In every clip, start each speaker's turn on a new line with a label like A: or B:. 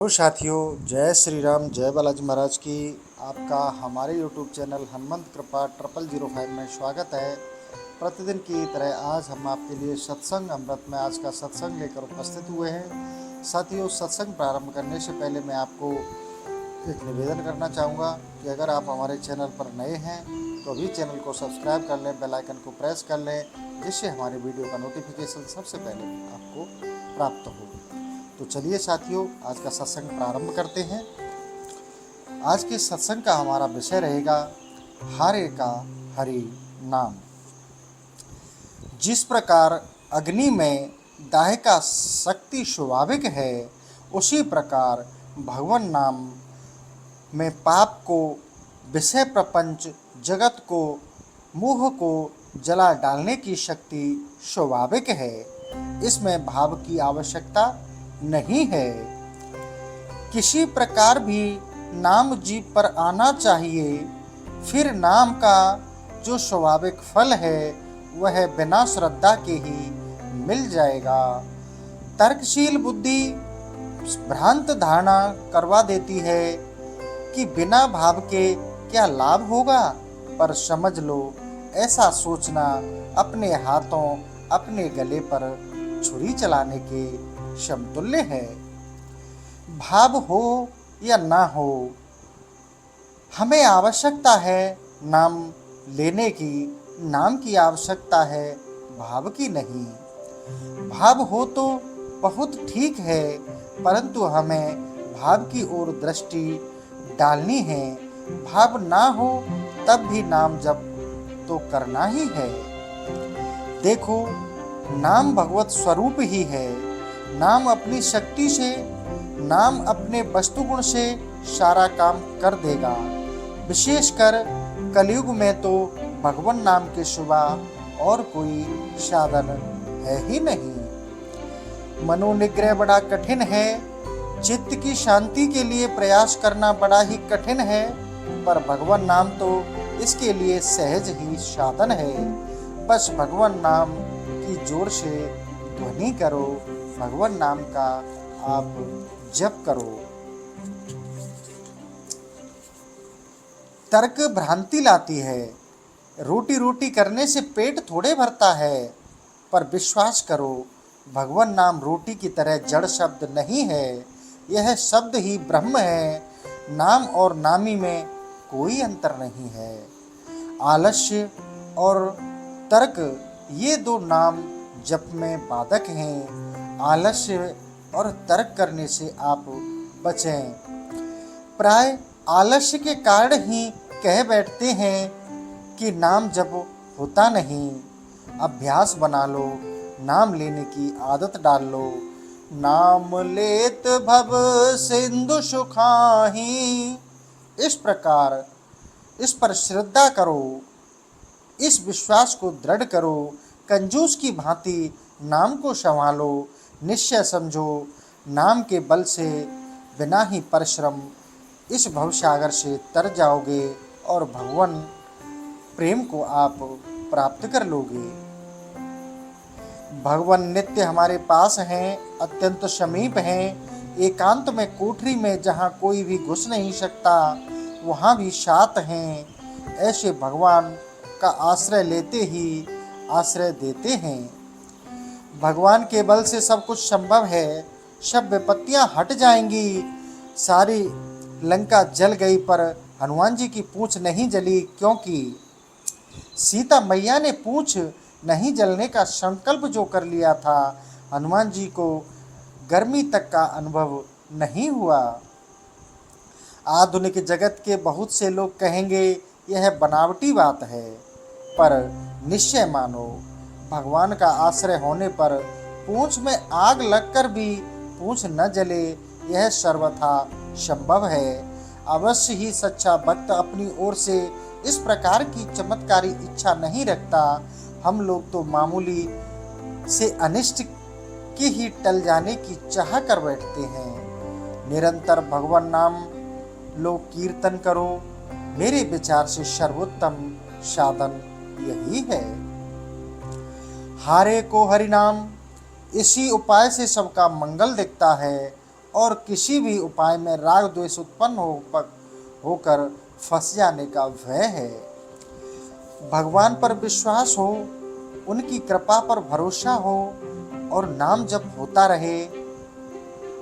A: तो साथियों, जय श्री राम, जय बालाजी महाराज की। आपका हमारे यूट्यूब चैनल हनुमंत कृपा 0005 में स्वागत है। प्रतिदिन की तरह आज हम आपके लिए सत्संग अमृत में आज का सत्संग लेकर उपस्थित हुए हैं। साथियों, सत्संग प्रारंभ करने से पहले मैं आपको एक निवेदन करना चाहूँगा कि अगर आप हमारे चैनल पर नए हैं तो अभी चैनल को सब्सक्राइब कर लें, बेल आइकन को प्रेस कर लें, जिससे हमारे वीडियो का नोटिफिकेशन सबसे पहले आपको प्राप्त हो। तो चलिए साथियों, आज का सत्संग प्रारंभ करते हैं। आज के सत्संग का हमारा विषय रहेगा हरे का हरि नाम। जिस प्रकार अग्नि में दाह का शक्ति स्वाभाविक है, उसी प्रकार भगवान नाम में पाप को, विषय प्रपंच जगत को, मोह को जला डालने की शक्ति स्वाभाविक है। इसमें भाव की आवश्यकता नहीं है। किसी प्रकार भी नाम जीव पर आना चाहिए, फिर नाम का जो स्वाभाविक फल है वह बिना श्रद्धा के ही मिल जाएगा। तर्कशील बुद्धि भ्रांत धारणा करवा देती है कि बिना भाव के क्या लाभ होगा, पर समझ लो, ऐसा सोचना अपने हाथों अपने गले पर छुरी चलाने के समतुल्य है। भाव हो या ना हो, हमें आवश्यकता है नाम लेने की। नाम की आवश्यकता है, भाव की नहीं। भाव हो तो बहुत ठीक है, परंतु हमें भाव की ओर दृष्टि डालनी है। भाव ना हो तब भी नाम जप तो करना ही है। देखो, नाम भगवत स्वरूप ही है। नाम अपनी शक्ति से, नाम अपने वस्तुगुण से सारा काम कर देगा। विशेषकर कलयुग में तो भगवान नाम के सिवा और कोई साधन है ही नहीं। मनोनिग्रह बड़ा कठिन है, चित्त की शांति के लिए प्रयास करना बड़ा ही कठिन है, पर भगवान नाम तो इसके लिए सहज ही साधन है। बस भगवान नाम की जोर से ध्वनि करो, भगवान नाम का आप जप करो। तर्क भ्रांति लाती है। रोटी रोटी करने से पेट थोड़े भरता है, पर विश्वास करो, भगवान नाम रोटी की तरह जड़ शब्द नहीं है। यह शब्द ही ब्रह्म है। नाम और नामी में कोई अंतर नहीं है। आलस्य और तर्क, ये दो नाम जप में बाधक हैं। आलस्य और तर्क करने से आप बचें। प्राय आलस्य के कारण ही कह बैठते हैं कि नाम जप होता नहीं। अभ्यास बना लो, नाम लेने की आदत डाल लो। नाम लेत भव सिंधु सुखाही। इस प्रकार इस पर श्रद्धा करो, इस विश्वास को दृढ़ करो। कंजूस की भांति नाम को संभालो। निश्चय समझो, नाम के बल से बिना ही परिश्रम इस भवसागर से तर जाओगे और भगवान प्रेम को आप प्राप्त कर लोगे। भगवान नित्य हमारे पास हैं, अत्यंत समीप हैं। एकांत में कोठरी में जहाँ कोई भी घुस नहीं सकता, वहाँ भी साथ हैं। ऐसे भगवान का आश्रय लेते ही आश्रय देते हैं। भगवान के बल से सब कुछ संभव है। सब विपत्तियां हट जाएंगी। सारी लंका जल गई, पर हनुमान जी की पूंछ नहीं जली, क्योंकि सीता मैया ने पूंछ नहीं जलने का संकल्प जो कर लिया था, हनुमान जी को गर्मी तक का अनुभव नहीं हुआ। आधुनिक जगत के बहुत से लोग कहेंगे यह बनावटी बात है, पर निश्चय मानो, भगवान का आश्रय होने पर पूंछ में आग लगकर भी पूंछ न जले, यह सर्वथा संभव है। अवश्य ही सच्चा भक्त अपनी ओर से इस प्रकार की चमत्कारी इच्छा नहीं रखता। हम लोग तो मामूली से अनिष्ट की ही टल जाने की चाह कर बैठते हैं। निरंतर भगवान नाम लो, कीर्तन करो। मेरे विचार से सर्वोत्तम साधन यही है। हारे को हरि नाम, इसी उपाय से सबका मंगल दिखता है। और किसी भी उपाय में राग द्वेष उत्पन्न होकर फंस जाने का भय है। भगवान पर विश्वास हो, उनकी कृपा पर भरोसा हो और नाम जप होता रहे,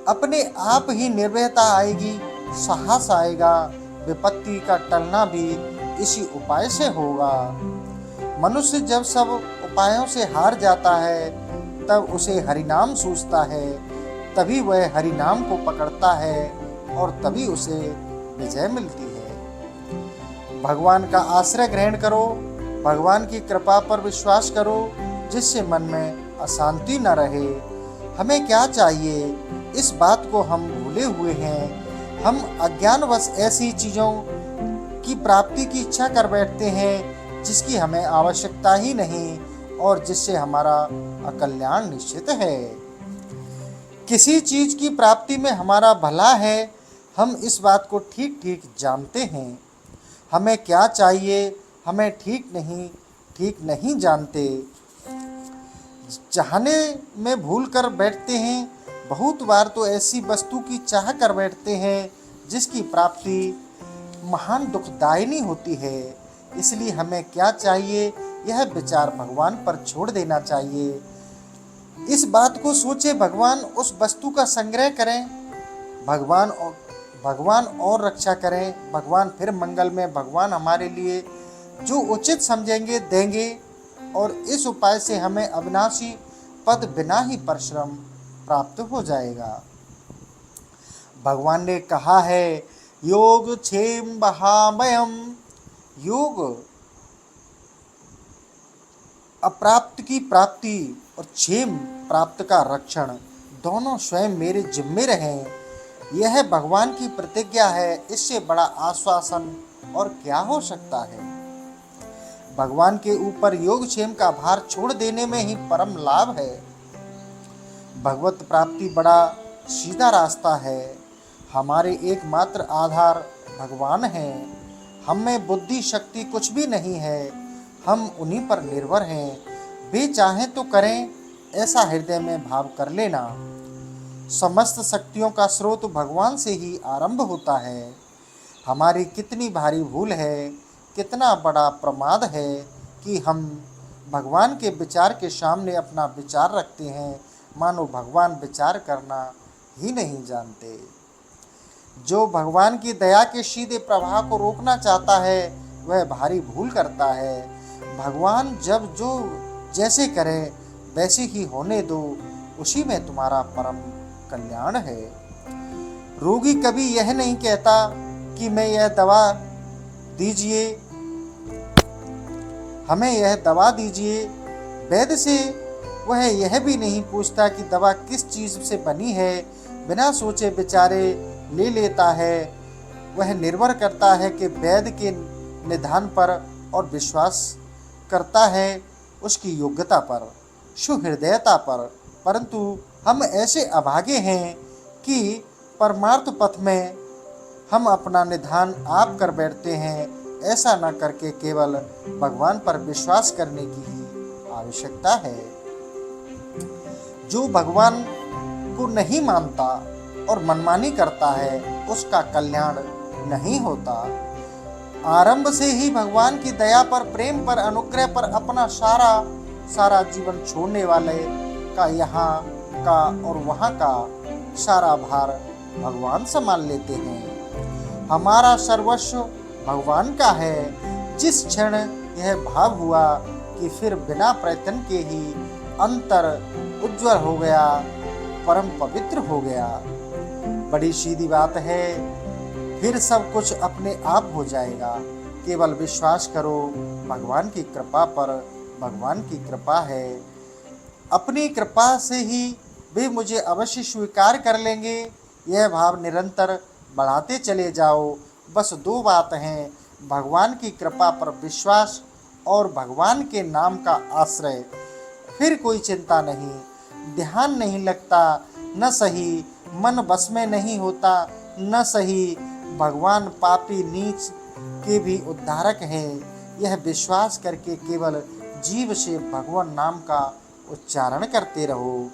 A: अपने आप ही निर्भयता आएगी, साहस आएगा। विपत्ति का टलना भी इसी उपाय से होगा। मनुष्य जब सब उपायों से हार जाता है, तब उसे हरिनाम सूझता है, तभी वह हरिनाम को पकड़ता है और तभी उसे विजय मिलती है। भगवान का आश्रय ग्रहण करो, भगवान की कृपा पर विश्वास करो, जिससे मन में अशांति न रहे। हमें क्या चाहिए, इस बात को हम भूले हुए हैं। हम अज्ञानवश ऐसी चीज़ों की प्राप्ति की इच्छा कर बैठते हैं जिसकी हमें आवश्यकता ही नहीं और जिससे हमारा अकल्याण निश्चित है। किसी चीज़ की प्राप्ति में हमारा भला है, हम इस बात को ठीक ठीक जानते हैं। हमें क्या चाहिए, हमें ठीक नहीं जानते। चाहने में भूल कर बैठते हैं। बहुत बार तो ऐसी वस्तु की चाह कर बैठते हैं जिसकी प्राप्ति महान दुखदायिनी होती है। इसलिए हमें क्या चाहिए, यह विचार भगवान पर छोड़ देना चाहिए। इस बात को सोचे भगवान उस वस्तु का संग्रह करें, भगवान और रक्षा करें। भगवान फिर मंगल में, भगवान हमारे लिए जो उचित समझेंगे देंगे और इस उपाय से हमें अविनाशी पद बिना ही परिश्रम प्राप्त हो जाएगा। भगवान ने कहा है, योग क्षेम बहामयम, योग अप्राप्त की प्राप्ति और क्षेम प्राप्त का रक्षण दोनों स्वयं मेरे जिम्मे रहें। यह भगवान की प्रतिज्ञा है। इससे बड़ा आश्वासन और क्या हो सकता है। भगवान के ऊपर योगक्षेम का भार छोड़ देने में ही परम लाभ है। भगवत प्राप्ति बड़ा सीधा रास्ता है। हमारे एकमात्र आधार भगवान हैं। हम में बुद्धि शक्ति कुछ भी नहीं है, हम उन्हीं पर निर्भर हैं। वे चाहें तो करें, ऐसा हृदय में भाव कर लेना। समस्त शक्तियों का स्रोत भगवान से ही आरंभ होता है। हमारी कितनी भारी भूल है, कितना बड़ा प्रमाद है कि हम भगवान के विचार के सामने अपना विचार रखते हैं, मानो भगवान विचार करना ही नहीं जानते। जो भगवान की दया के सीधे प्रवाह को रोकना चाहता है, वह भारी भूल करता है। भगवान जब जो जैसे करे वैसे ही होने दो, उसी में तुम्हारा परम कल्याण है। रोगी कभी यह नहीं कहता कि मैं यह दवा दीजिए, हमें यह दवा दीजिए। वैद्य से वह यह भी नहीं पूछता कि दवा किस चीज़ से बनी है, बिना सोचे विचारे ले लेता है। वह निर्भर करता है कि वैद्य के निदान पर और विश्वास करता है उसकी योग्यता पर, सुहृदयता पर। परंतु हम ऐसे अभागे हैं कि परमार्थ पथ में हम अपना निधान आप कर बैठते हैं। ऐसा न करके केवल भगवान पर विश्वास करने की ही आवश्यकता है। जो भगवान को नहीं मानता और मनमानी करता है, उसका कल्याण नहीं होता। आरंभ से ही भगवान की दया पर, प्रेम पर, अनुग्रह पर अपना सारा जीवन छोड़ने वाले का यहाँ का और वहाँ का सारा भार भगवान संभाल लेते हैं। हमारा सर्वस्व भगवान का है। जिस क्षण यह भाव हुआ कि फिर बिना प्रयत्न के ही अंतर उज्ज्वल हो गया, परम पवित्र हो गया। बड़ी सीधी बात है, फिर सब कुछ अपने आप हो जाएगा। केवल विश्वास करो भगवान की कृपा पर। भगवान की कृपा है, अपनी कृपा से ही वे मुझे अवश्य स्वीकार कर लेंगे। यह भाव निरंतर बढ़ाते चले जाओ। बस दो बात हैं, भगवान की कृपा पर विश्वास और भगवान के नाम का आश्रय। फिर कोई चिंता नहीं, ध्यान नहीं लगता, न सही मन बस में नहीं होता, न सही भगवान पापी नीच के भी उद्धारक हैं। यह विश्वास करके केवल जीव से भगवान नाम का उच्चारण करते रहो।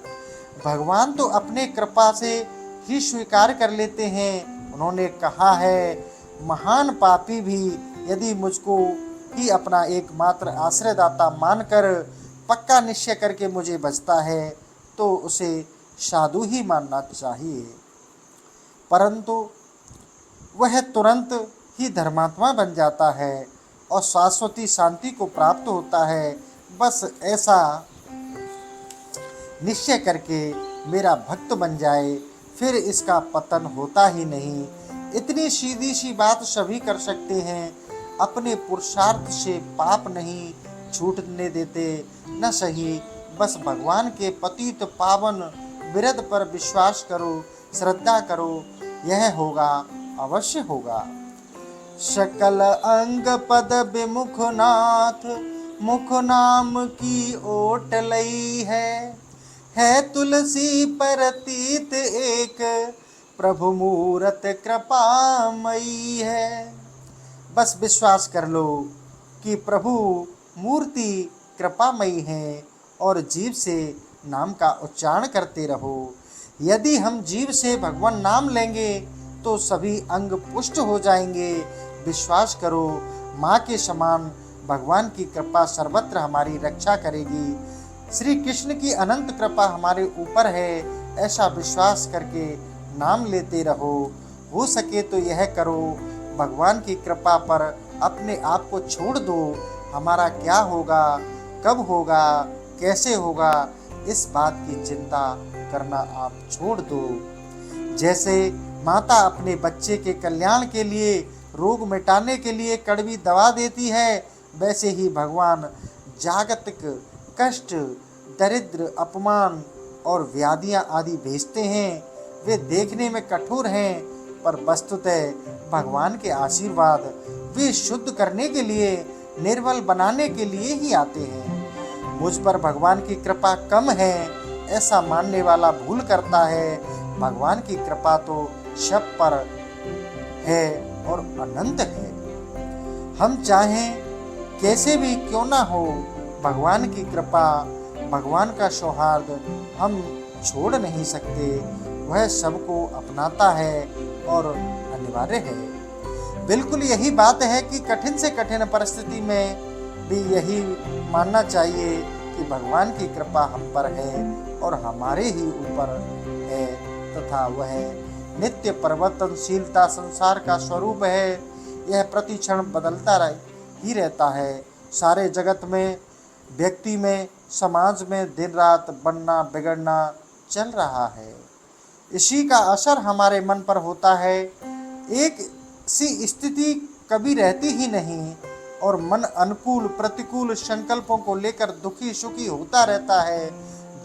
A: भगवान तो अपने कृपा से ही स्वीकार कर लेते हैं। उन्होंने कहा है, महान पापी भी यदि मुझको ही अपना एकमात्र आश्रयदाता मानकर पक्का निश्चय करके मुझे बचता है तो उसे साधु ही मानना चाहिए, परंतु वह तुरंत ही धर्मात्मा बन जाता है और शाश्वती शांति को प्राप्त होता है। बस ऐसा निश्चय करके मेरा भक्त बन जाए, फिर इसका पतन होता ही नहीं। इतनी सीधी सी बात सभी कर सकते हैं। अपने पुरुषार्थ से पाप नहीं छूटने देते, न सही, बस भगवान के पतित पावन विरद पर विश्वास करो, श्रद्धा करो, यह होगा, अवश्य होगा। सकल अंग पद विमुख नाथ, मुख नाम की ओट लई है तुलसी परतीत एक, प्रभु मूरत कृपामयी है। बस विश्वास कर लो कि प्रभु मूर्ति कृपामयी है और जीव से नाम का उच्चारण करते रहो। यदि हम जीव से भगवान नाम लेंगे तो सभी अंग पुष्ट हो जाएंगे। विश्वास करो, माँ के समान भगवान की कृपा सर्वत्र हमारी रक्षा करेगी। श्री कृष्ण की अनंत कृपा हमारे ऊपर है, ऐसा विश्वास करके नाम लेते रहो। हो सके तो यह करो, भगवान की कृपा पर अपने आप को छोड़ दो। हमारा क्या होगा, कब होगा, कैसे होगा, इस बात की चिंता करना आप छोड़ दो। जैसे माता अपने बच्चे के कल्याण के लिए, रोग मिटाने के लिए कड़वी दवा देती है, वैसे ही भगवान जागतिक कष्ट, दरिद्र, अपमान और व्याधियां आदि भेजते हैं। वे देखने में कठोर हैं, पर वस्तुतः भगवान के आशीर्वाद वे शुद्ध करने के लिए, निर्मल बनाने के लिए ही आते हैं। मुझ पर भगवान की कृपा कम है, ऐसा मानने वाला भूल करता है। भगवान की कृपा तो सब पर है और अनंत है। हम चाहें कैसे भी क्यों ना हो, भगवान की कृपा, भगवान का सौहार्द हम छोड़ नहीं सकते। वह सबको अपनाता है और अनिवार्य है। बिल्कुल यही बात है कि कठिन से कठिन परिस्थिति में भी यही मानना चाहिए कि भगवान की कृपा हम पर है और हमारे ही ऊपर है, तथा वह नित्य परिवर्तनशीलता संसार का स्वरूप है। यह प्रति क्षण बदलता ही रहता है। सारे जगत में, व्यक्ति में, समाज में दिन रात बनना बिगड़ना चल रहा है। इसी का असर हमारे मन पर होता है। एक सी स्थिति कभी रहती ही नहीं और मन अनुकूल प्रतिकूल संकल्पों को लेकर दुखी सुखी होता रहता है।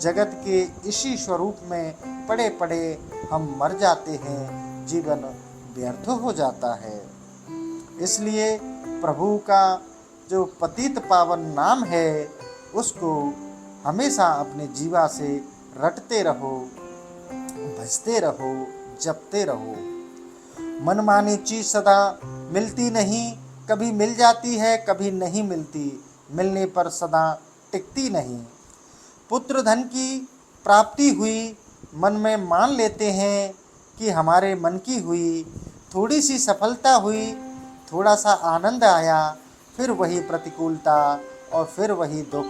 A: जगत के इसी स्वरूप में पड़े पड़े हम मर जाते हैं, जीवन व्यर्थ हो जाता है। इसलिए प्रभु का जो पतित पावन नाम है, उसको हमेशा अपने जीवा से रटते रहो, भजते रहो, जपते रहो। मनमानी चीज सदा मिलती नहीं, कभी मिल जाती है, कभी नहीं मिलती, मिलने पर सदा टिकती नहीं। पुत्र धन की प्राप्ति हुई, मन में मान लेते हैं कि हमारे मन की हुई। थोड़ी सी सफलता हुई, थोड़ा सा आनंद आया, फिर वही प्रतिकूलता और फिर वही दुख।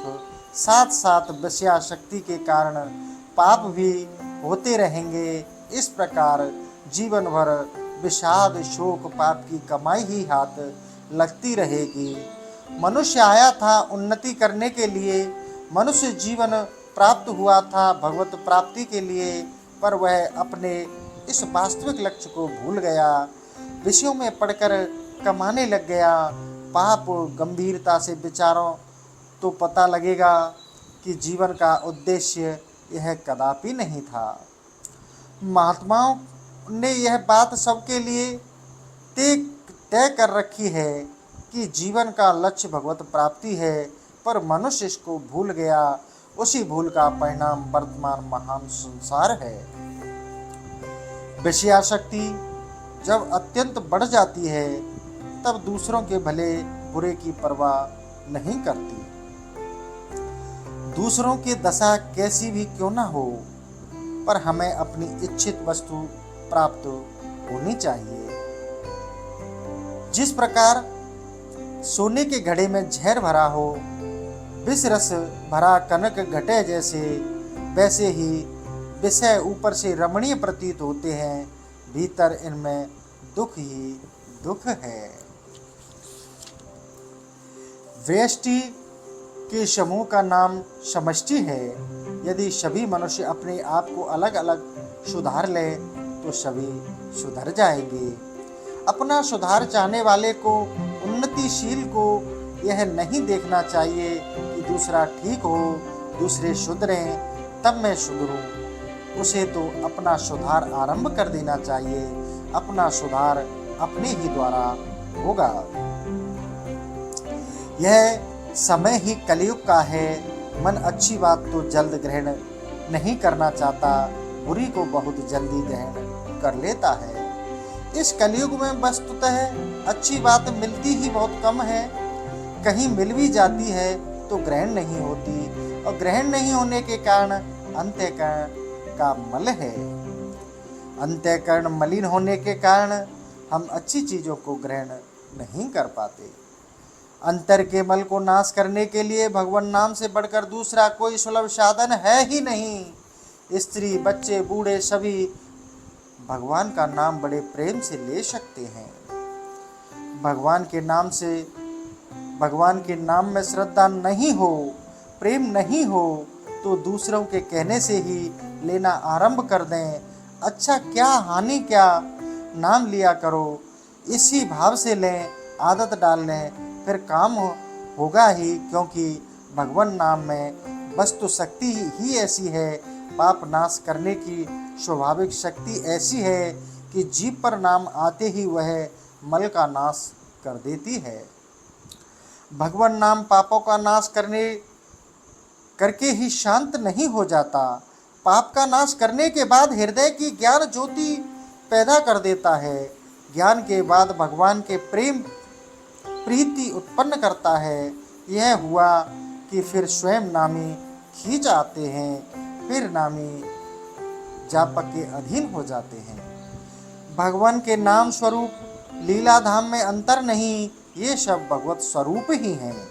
A: साथ साथ विषयाशक्ति के कारण पाप भी होते रहेंगे। इस प्रकार जीवन भर विषाद शोक पाप की कमाई ही हाथ लगती रहेगी। मनुष्य आया था उन्नति करने के लिए, मनुष्य जीवन प्राप्त हुआ था भगवत प्राप्ति के लिए, पर वह अपने इस वास्तविक लक्ष्य को भूल गया, विषयों में पड़कर कमाने लग गया। पाप गंभीरता से विचारों तो पता लगेगा कि जीवन का उद्देश्य यह कदापि नहीं था। महात्माओं ने यह बात सबके लिए तय कर रखी है कि जीवन का लक्ष्य भगवत प्राप्ति है, पर मनुष्य इसको भूल गया। उसी भूल का परिणाम वर्तमान महान संसार है। विषयाशक्ति जब अत्यंत बढ़ जाती है, तब दूसरों के भले बुरे की परवाह नहीं करती। दूसरों की दशा कैसी भी क्यों ना हो, पर हमें अपनी इच्छित वस्तु प्राप्त होनी चाहिए। जिस प्रकार सोने के घड़े में जहर भरा हो, विष रस भरा कनक घटे जैसे, वैसे ही विषय ऊपर से रमणीय प्रतीत होते हैं, भीतर इनमें दुख ही दुख है। व्यष्टि के समूह का नाम समष्टि है। यदि सभी मनुष्य अपने आप को अलग अलग सुधार ले तो सभी सुधर जाएंगे। अपना सुधार चाहने वाले को, उन्नतिशील को यह नहीं देखना चाहिए कि दूसरा ठीक हो, दूसरे सुधरें तब मैं सुधरूं। उसे तो अपना सुधार आरंभ कर देना चाहिए। अपना सुधार अपने ही द्वारा होगा। यह समय ही कलयुग का है। मन अच्छी बात तो जल्द ग्रहण नहीं करना चाहता, बुरी को बहुत जल्दी ग्रहण कर लेता है। इस कलयुग में वस्तुतः अच्छी बात मिलती ही बहुत कम है। कहीं मिल भी जाती है तो ग्रहण नहीं होती, और ग्रहण नहीं होने के कारण अंतःकरण का मल है। अंतःकरण मलिन होने के कारण हम अच्छी चीज़ों को ग्रहण नहीं कर पाते। अंतर के मल को नाश करने के लिए भगवान नाम से बढ़कर दूसरा कोई सुलभ साधन है ही नहीं। स्त्री, बच्चे, बूढ़े सभी भगवान का नाम बड़े प्रेम से ले सकते हैं। भगवान के नाम में श्रद्धा नहीं हो, प्रेम नहीं हो तो दूसरों के कहने से ही लेना आरंभ कर दें। अच्छा क्या, हानि क्या, नाम लिया करो, इसी भाव से लें, आदत डाल लें, फिर काम होगा ही। क्योंकि भगवान नाम में वस्तु शक्ति ही ऐसी है, पाप नाश करने की स्वाभाविक शक्ति ऐसी है कि जीभ पर नाम आते ही वह मल का नाश कर देती है। भगवान नाम पापों का नाश करके ही शांत नहीं हो जाता, पाप का नाश करने के बाद हृदय की ज्ञान ज्योति पैदा कर देता है। ज्ञान के बाद भगवान के प्रेम प्रीति उत्पन्न करता है। यह हुआ कि फिर स्वयं नामी खींच आते हैं, फिर नामी जापक के अधीन हो जाते हैं। भगवान के नाम स्वरूप लीला धाम में अंतर नहीं, ये सब भगवत स्वरूप ही हैं।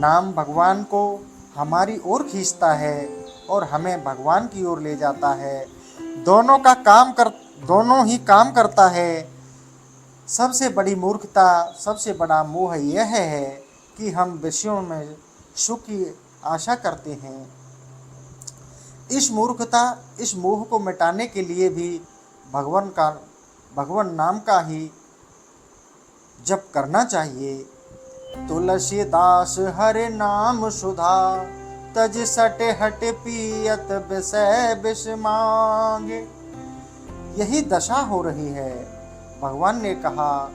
A: नाम भगवान को हमारी ओर खींचता है और हमें भगवान की ओर ले जाता है। दोनों ही काम करता है। सबसे बड़ी मूर्खता, सबसे बड़ा मोह यह है कि हम विषयों में सुख की आशा करते हैं। इस मोह को मिटाने के लिए भी भगवान नाम का ही जप करना चाहिए। तुलसीदास हरे नाम सुधा, तज सट हट पियत विषय विष मांगे। यही दशा हो रही है। भगवान ने कहा,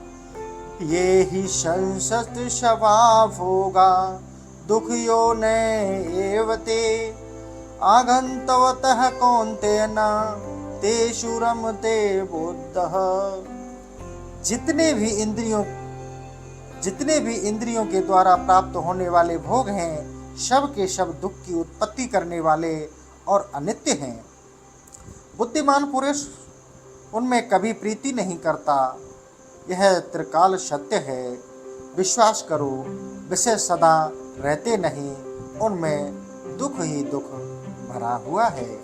A: ये ही संसत स्वभाव होगा, दुख यो ने एवते आगंतवतः कौन्तेन तेषु रमते बुद्धः। जितने भी इंद्रियों के द्वारा प्राप्त होने वाले भोग हैं, सब के सब दुख की उत्पत्ति करने वाले और अनित्य हैं। बुद्धिमान पुरुष उनमें कभी प्रीति नहीं करता। यह त्रिकाल सत्य है। विश्वास करो, विषय सदा रहते नहीं, उनमें दुख ही दुख भरा हुआ है।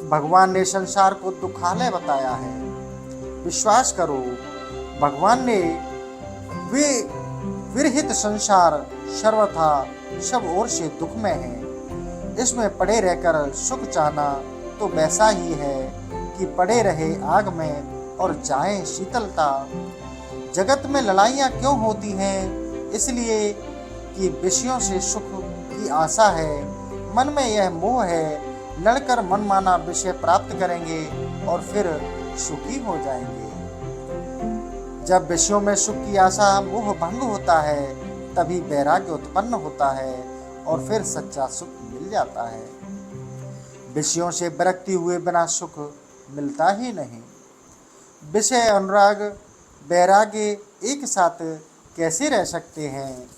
A: भगवान ने संसार को दुखालय बताया है। विश्वास करो, भगवान ने विरहित संसार सर्वथा सब ओर से दुखमय है। इसमें पड़े रहकर सुख चाहना तो वैसा ही है कि पड़े रहे आग में और जाए शीतलता। जगत में लड़ाइयाँ क्यों होती हैं? इसलिए कि विषयों से सुख की आशा है। मन में यह मोह है, लड़कर मनमाना विषय प्राप्त करेंगे और फिर सुखी हो जाएंगे। जब विषयों में सुख की आशा मोह भंग होता है, तभी वैराग्य उत्पन्न होता है और फिर सच्चा सुख मिल जाता है। विषयों से विरक्ति हुए बिना सुख मिलता ही नहीं। विषय, अनुराग, वैराग्य एक साथ कैसे रह सकते हैं?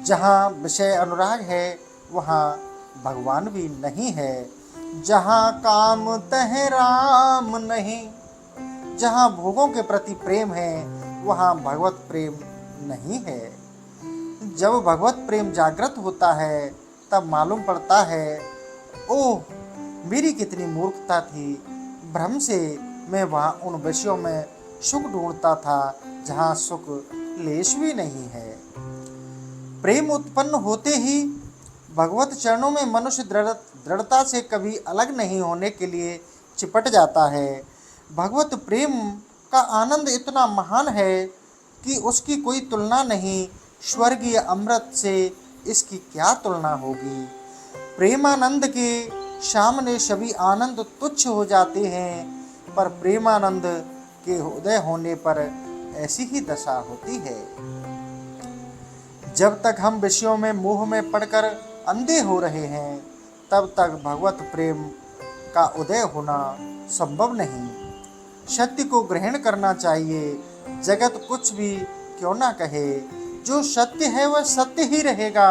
A: जहाँ विषय अनुराग है वहाँ भगवान भी नहीं है। जहाँ काम तह राम नहीं, जहाँ भोगों के प्रति प्रेम है वहाँ भगवत प्रेम नहीं है। जब भगवत प्रेम जागृत होता है तब मालूम पड़ता है, ओह मेरी कितनी मूर्खता थी, भ्रम से मैं वहाँ उन विषयों में सुख ढूंढता था जहाँ सुख लेश भी नहीं है। प्रेम उत्पन्न होते ही भगवत चरणों में मनुष्य दृढ़ता से कभी अलग नहीं होने के लिए चिपट जाता है। भगवत प्रेम का आनंद इतना महान है कि उसकी कोई तुलना नहीं। स्वर्गीय अमृत से इसकी क्या तुलना होगी। प्रेमानंद के सामने सभी आनंद तुच्छ हो जाते हैं, पर प्रेमानंद के उदय होने पर ऐसी ही दशा होती है। जब तक हम विषयों में मोह में पड़कर अंधे हो रहे हैं तब तक भगवत प्रेम का उदय होना संभव नहीं। सत्य को ग्रहण करना चाहिए, जगत कुछ भी क्यों ना कहे। जो सत्य है वह सत्य ही रहेगा।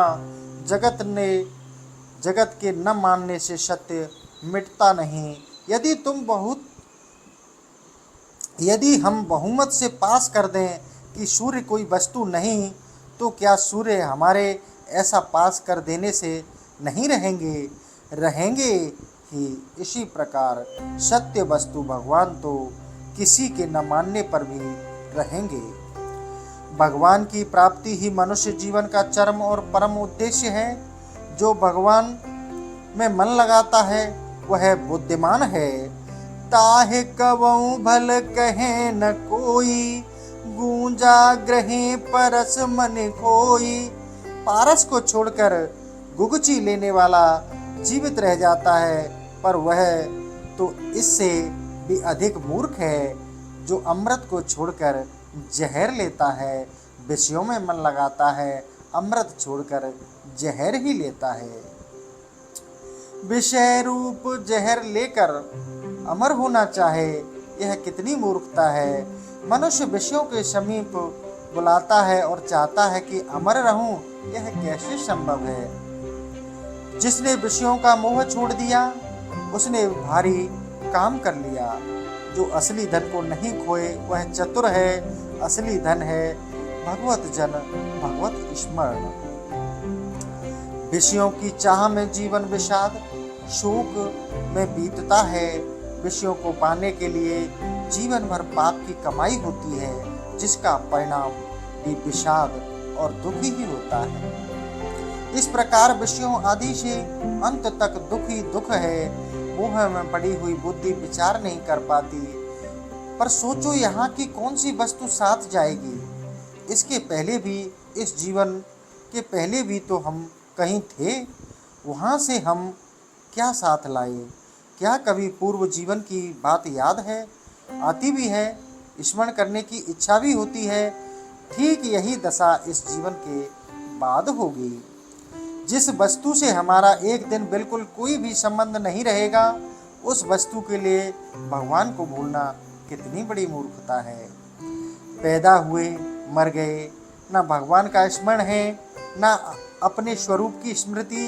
A: जगत के न मानने से सत्य मिटता नहीं। यदि हम बहुमत से पास कर दें कि सूर्य कोई वस्तु नहीं, तो क्या सूर्य हमारे ऐसा पास कर देने से नहीं रहेंगे ही। इसी प्रकार सत्य वस्तु भगवान तो किसी के न मानने पर भी रहेंगे। भगवान की प्राप्ति ही मनुष्य जीवन का चरम और परम उद्देश्य है। जो भगवान में मन लगाता है वह बुद्धिमान है। ताहे कवऊ भल कहे न कोई, गूंजा ग्रहे परस मन खोई। पारस को छोड़कर गुगची लेने वाला जीवित रह जाता है, पर वह तो इससे भी अधिक मूर्ख है जो अमृत को छोड़कर जहर लेता है। विषयों में मन लगाता है, अमृत छोड़कर जहर ही लेता है। विषय रूप जहर लेकर अमर होना चाहे, यह कितनी मूर्खता है। मनुष्य विषयों के समीप बुलाता है और चाहता है कि अमर रहूं, यह कैसे संभव है। जिसने विषयों का मोह छोड़ दिया उसने भारी काम कर लिया। जो असली धन को नहीं खोए वह चतुर है। असली धन है भगवत जन, भगवत स्मरण। विषयों की चाह में जीवन विषाद शोक में बीतता है। विषयों को पाने के लिए जीवन भर पाप की कमाई होती है, जिसका परिणाम भी विषाद और दुख ही होता है। इस प्रकार विषयों आदि से अंत तक दुख ही दुख है। मोह में पड़ी हुई बुद्धि विचार नहीं कर पाती। पर सोचो, यहाँ की कौन सी वस्तु साथ जाएगी। इसके पहले भी, इस जीवन के पहले भी तो हम कहीं थे। वहाँ से हम क्या साथ लाए। क्या कभी पूर्व जीवन की बात याद है? आती भी है, स्मरण करने की इच्छा भी होती है। ठीक यही दशा इस जीवन के बाद होगी। जिस वस्तु से हमारा एक दिन बिल्कुल कोई भी संबंध नहीं रहेगा, उस वस्तु के लिए भगवान को भूलना कितनी बड़ी मूर्खता है। पैदा हुए मर गए, न भगवान का स्मरण है न अपने स्वरूप की स्मृति।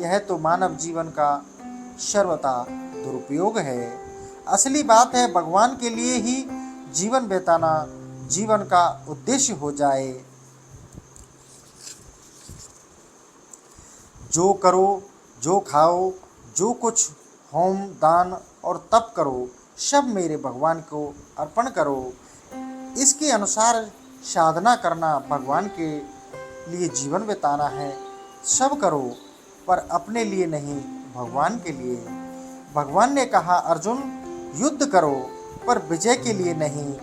A: यह तो मानव जीवन का सर्वथा दुरुपयोग है। असली बात है भगवान के लिए ही जीवन बिताना जीवन का उद्देश्य हो जाए। जो करो, जो खाओ, जो कुछ होम दान और तप करो, सब मेरे भगवान को अर्पण करो। इसके अनुसार साधना करना, भगवान के लिए जीवन बिताना है। सब करो, पर अपने लिए नहीं, भगवान के लिए। भगवान ने कहा, अर्जुन युद्ध करो, पर विजय के लिए नहीं।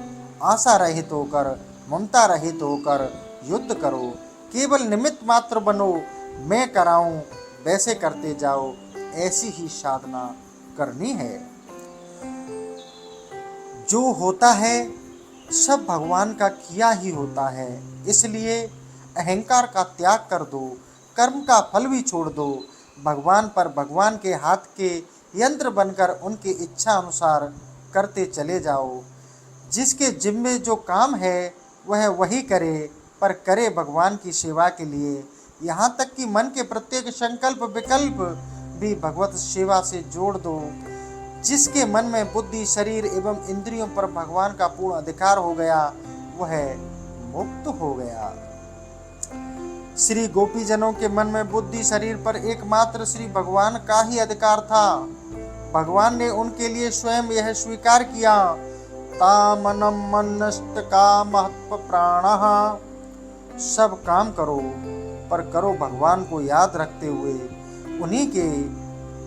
A: आशा रहित होकर, ममता रहित होकर युद्ध करो। केवल निमित्त मात्र बनो, मैं कराऊं वैसे करते जाओ। ऐसी ही साधना करनी है। जो होता है सब भगवान का किया ही होता है। इसलिए अहंकार का त्याग कर दो, कर्म का फल भी छोड़ दो। भगवान पर भगवान के हाथ के यंत्र बनकर उनकी इच्छा अनुसार करते चले जाओ। जिसके जिम्मे जो काम है वह वही करे, पर करे भगवान की सेवा के लिए। यहाँ तक कि मन के प्रत्येक संकल्प विकल्प भी भगवत सेवा से जोड़ दो। जिसके मन में बुद्धि, शरीर एवं इंद्रियों पर भगवान का पूर्ण अधिकार हो गया, वह मुक्त हो गया। श्री गोपीजनों के मन में बुद्धि, शरीर पर एकमात्र श्री भगवान का ही अधिकार था। भगवान ने उनके लिए स्वयं यह स्वीकार किया, तामनम मनस्त का महत्व प्राणः। सब काम करो पर करो भगवान को याद रखते हुए। उन्हीं के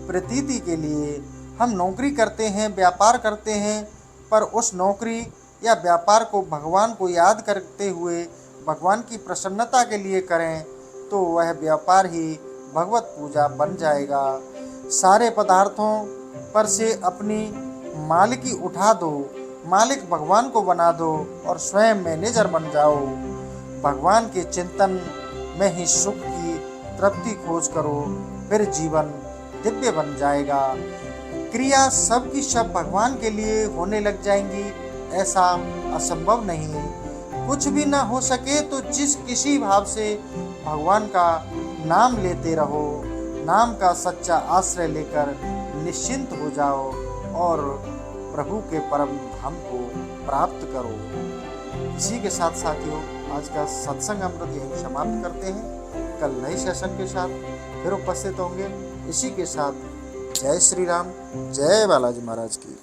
A: प्रतीति के लिए हम नौकरी करते हैं, व्यापार करते हैं, पर उस नौकरी या व्यापार को भगवान को याद करते हुए भगवान की प्रसन्नता के लिए करें तो वह व्यापार ही भगवत पूजा बन जाएगा। सारे पदार्थों पर से अपनी मालिकी उठा दो, मालिक भगवान को बना दो और स्वयं मैनेजर बन जाओ। भगवान के चिंतन में ही सुख की तृप्ति खोज करो, फिर जीवन दिव्य बन जाएगा। क्रिया सब की सब भगवान के लिए होने लग जाएंगी, ऐसा असंभव नहीं। कुछ भी ना हो सके तो जिस किसी भाव से भगवान का नाम लेते रहो, नाम का सच्चा आश्रय लेकर निश्चिंत हो जाओ और प्रभु के परम धाम को प्राप्त करो। इसी के साथ साथियों, आज का सत्संग अमृत यहीं समाप्त करते हैं। कल नए सेशन के साथ फिर उपस्थित होंगे। इसी के साथ जय श्री राम, जय बालाजी महाराज की।